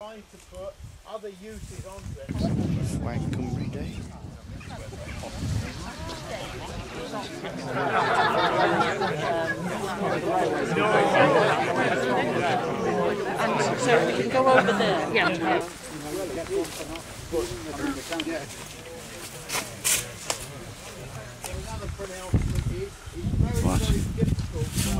Trying to put other uses onto it. FWAG Cymru Day. And so we can go over there. Yeah. Another pronouncement is What? very difficult to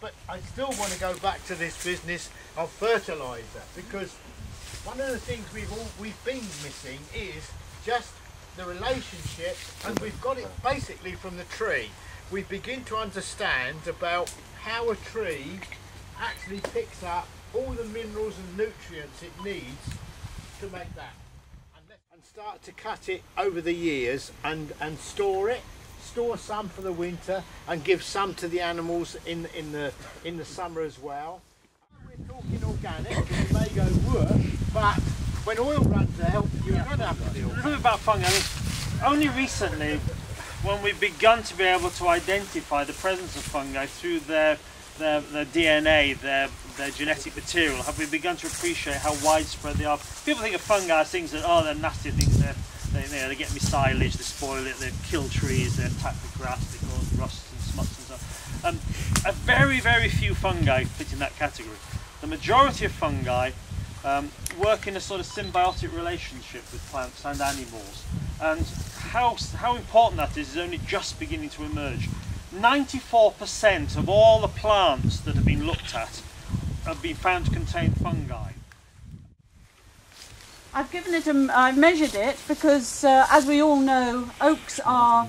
but I still want to go back to this business of fertiliser, because one of the things we've been missing is just the relationship, and we've got it basically from the tree. We begin to understand about how a tree actually picks up all the minerals and nutrients it needs to make that, and start to cut it over the years and store it. Store some for the winter and give some to the animals in the summer as well. We're talking organic, it may go work, but when oil runs out, you're going to have to deal with it. A little bit about fungi. Only recently, when we've begun to be able to identify the presence of fungi through their DNA, their genetic material, have we begun to appreciate how widespread they are. People think of fungi as things that, oh, they're nasty things, they get me silage, they spoil it, they kill trees, they attack the grass, they cause rust and smuts and so on. A very, very few fungi fit in that category. The majority of fungi work in a sort of symbiotic relationship with plants and animals. And how important that is only just beginning to emerge. 94% of all the plants that have been looked at have been found to contain fungi. I've given it I've measured it because, as we all know, oaks are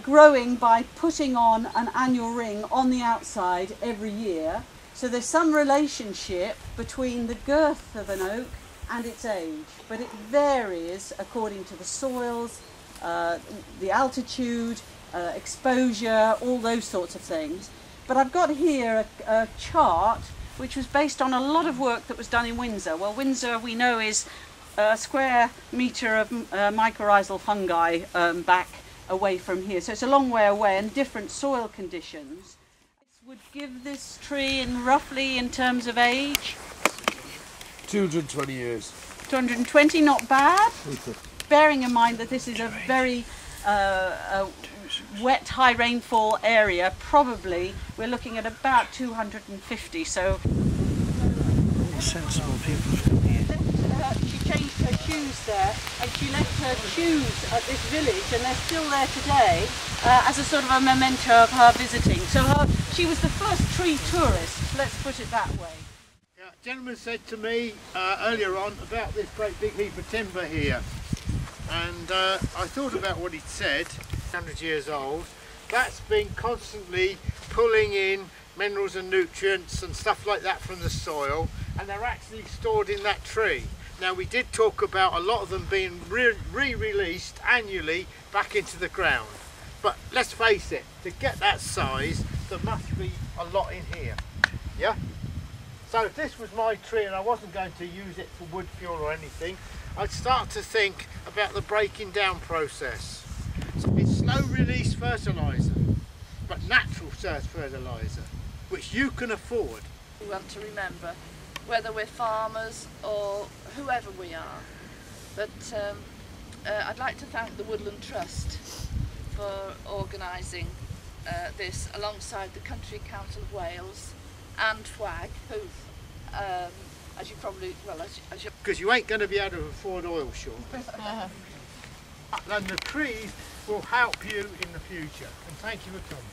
growing by putting on an annual ring on the outside every year. So there's some relationship between the girth of an oak and its age, but it varies according to the soils, the altitude, exposure, all those sorts of things. But I've got here a chart which was based on a lot of work that was done in Windsor. Well, Windsor, we know, is a square metre of mycorrhizal fungi back away from here. So it's a long way away and different soil conditions. This would give this tree roughly in terms of age? 220 years. 220, not bad. Bearing in mind that this is a very wet, high rainfall area, probably we're looking at about 250. So Sensible people come here. She changed her shoes there, and she left her shoes at this village, and they're still there today as a sort of a memento of her visiting. So she was the first tree tourist, let's put it that way. Yeah, a gentleman said to me earlier on about this great big heap of timber here, and I thought about what he'd said. 100 years old, that's been constantly pulling in minerals and nutrients and stuff like that from the soil, and they're actually stored in that tree. Now, we did talk about a lot of them being re-released annually back into the ground, but let's face it, to get that size there must be a lot in here. Yeah, so if this was my tree and I wasn't going to use it for wood fuel or anything, I'd start to think about the breaking down process. So it's slow release fertiliser, but natural fertiliser, which you can afford. We want to remember, whether we're farmers or whoever we are. But I'd like to thank the Woodland Trust for organising this alongside the Country Council of Wales and FWAG, who, as you probably, well, as you... Because you ain't going to be able to afford oil, Sean. And the trees will help you in the future. And thank you for coming.